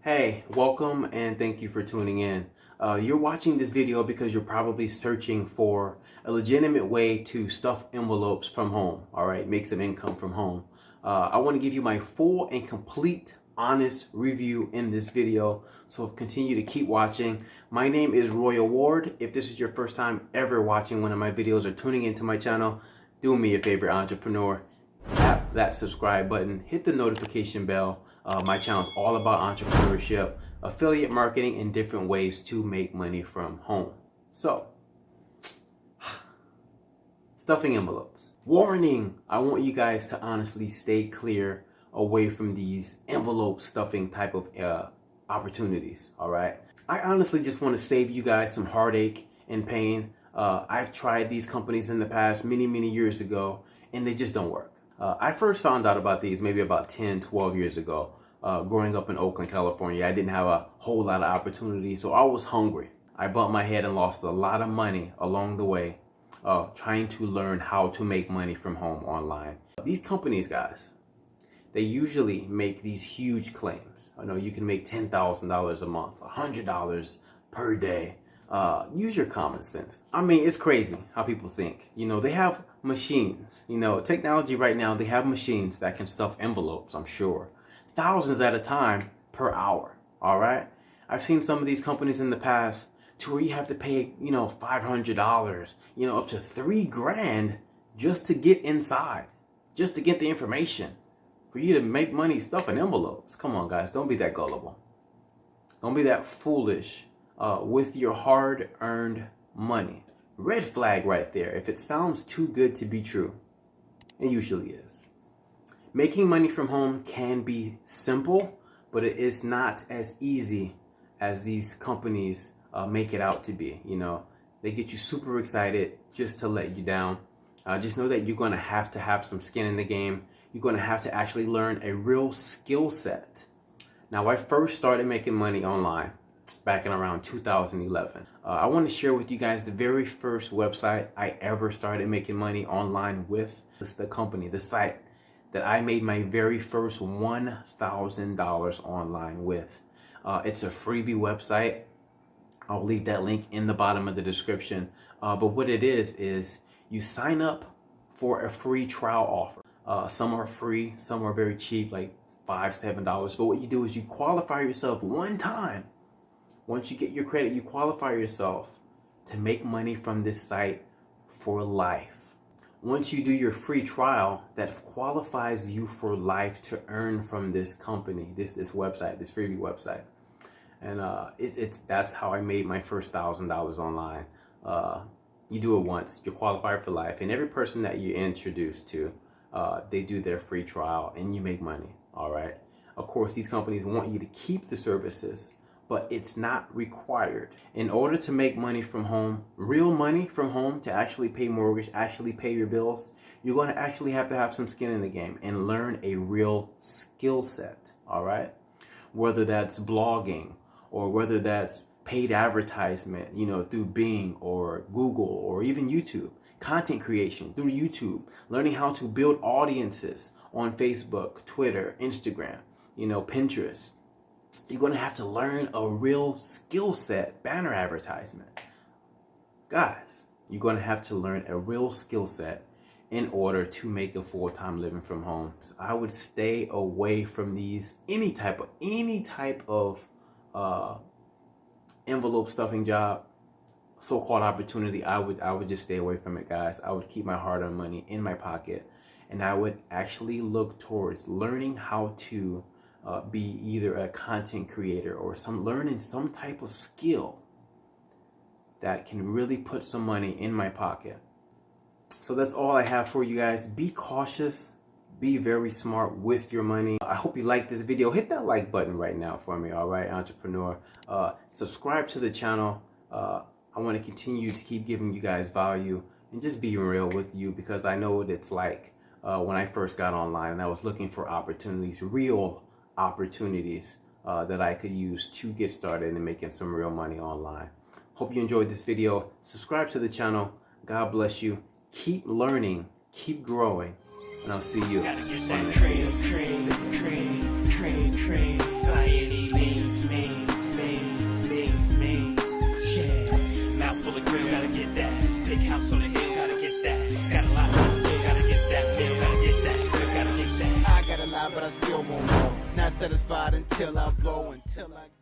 Hey, welcome and thank you for tuning in. You're watching this video because you're probably searching for a legitimate way to stuff envelopes from home, all right, make some income from home. I want to give you my full and complete honest review in this video, so continue to keep watching. My name is Royal Ward. If this is your first time ever watching one of my videos or tuning into my channel, do me a favor, entrepreneur. Tap that subscribe button, hit the notification bell. My channel is all about entrepreneurship, affiliate marketing, and different ways to make money from home. So, stuffing envelopes. Warning, I want you guys to honestly stay clear away from these envelope stuffing type of opportunities, all right? I honestly just want to save you guys some heartache and pain. I've tried these companies in the past many years ago, and they just don't work. I first found out about these maybe about 10, 12 years ago. Growing up in Oakland, California, I didn't have a whole lot of opportunity, so I was hungry. I bumped my head and lost a lot of money along the way, trying to learn how to make money from home online. These companies, guys, they usually make these huge claims. I know you can make $10,000 a month, $100 per day. Use your common sense. I mean, it's crazy how people think. You know, they have machines. You know, technology right now, they have machines that can stuff envelopes, I'm sure. Thousands at a time per hour, all right? I've seen some of these companies in the past to where you have to pay, $500, up to $3,000 just to get inside, just to get the information. For you to make money stuffing envelopes. Come on, guys, don't be that gullible. Don't be that foolish with your hard-earned money. Red flag right there. If it sounds too good to be true, it usually is. Making money from home can be simple, but it is not as easy as these companies make it out to be. They get you super excited just to let you down. Just know that you're going to have some skin in the game. You're going to have to actually learn a real skill set. Now, I first started making money online back in around 2011. I want to share with you guys the very first website I ever started making money online with. It's the company, the site that I made my very first $1,000 online with. It's a freebie website. I'll leave that link in the bottom of the description. But what it is you sign up for a free trial offer. Some are free, some are very cheap, like $5, $7. But what you do is you qualify yourself one time. Once you get your credit, you qualify yourself to make money from this site for life. Once you do your free trial, that qualifies you for life to earn from this company, this website, this freebie website. And that's how I made my first $1,000 online. You do it once, you're qualified for life, and every person that you introduce to, they do their free trial and you make money, all right? Of course, these companies want you to keep the services, but it's not required. In order to make money from home, real money from home, to actually pay mortgage, actually pay your bills, you're going to actually have to have some skin in the game and learn a real skill set, all right? Whether that's blogging or whether that's paid advertisement, through Bing or Google or even YouTube. Content creation through YouTube, learning how to build audiences on Facebook, Twitter, Instagram, Pinterest. You're going to have to learn a real skill set. Banner advertisement. Guys, you're going to have to learn a real skill set in order to make a full-time living from home. So I would stay away from these, any type of envelope stuffing job, so-called opportunity. I would just stay away from it, guys. I would keep my hard-earned money in my pocket, and I would actually look towards learning how to be either a content creator or learning some type of skill that can really put some money in my pocket. So that's all I have for you guys. Be cautious, be very smart with your money. I hope you like this video. Hit that like button right now for me, all right, entrepreneur. Subscribe to the channel. I want to continue to keep giving you guys value and just being real with you, because I know what it's like when I first got online and I was looking for opportunities, real opportunities that I could use to get started and making some real money online. Hope you enjoyed this video. Subscribe to the channel. God bless you. Keep learning, keep growing, and I'll see you on the next video. Trade by any means. satisfied, but I still want more. Not satisfied until I blow, until I